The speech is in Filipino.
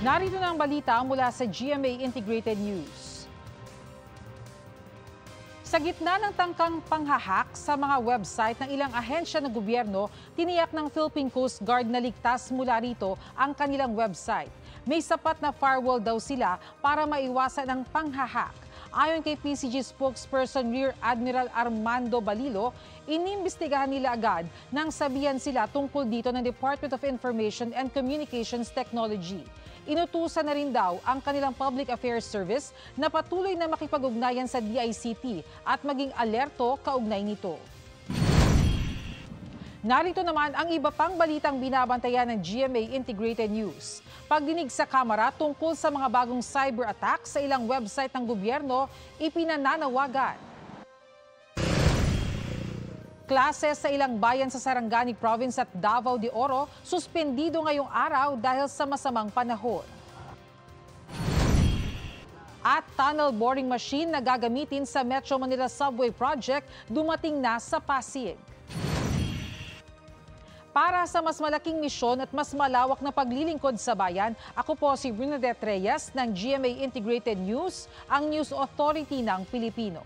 Narito na ang balita mula sa GMA Integrated News. Sa gitna ng tangkang panghahak sa mga website ng ilang ahensya ng gobyerno, tiniyak ng Philippine Coast Guard na ligtas mula rito ang kanilang website. May sapat na firewall daw sila para maiwasan ang panghahak. Ayon kay PCG spokesperson Rear Admiral Armando Balilo, inimbestigahan nila agad nang sabihan sila tungkol dito ng Department of Information and Communications Technology. Inutusan na rin daw ang kanilang Public Affairs Service na patuloy na makipag-ugnayan sa DICT at maging alerto kaugnay nito. Narito naman ang iba pang balitang binabantayan ng GMA Integrated News. Pagdinig sa Kamara tungkol sa mga bagong cyber attack sa ilang website ng gobyerno, ipinananawagan. Klase sa ilang bayan sa Sarangani Province at Davao de Oro, suspendido ngayong araw dahil sa masamang panahon. At tunnel boring machine na gagamitin sa Metro Manila Subway Project dumating na sa Pasig. Para sa mas malaking misyon at mas malawak na paglilingkod sa bayan, ako po si Bernadette Reyes ng GMA Integrated News, ang News Authority ng Pilipino.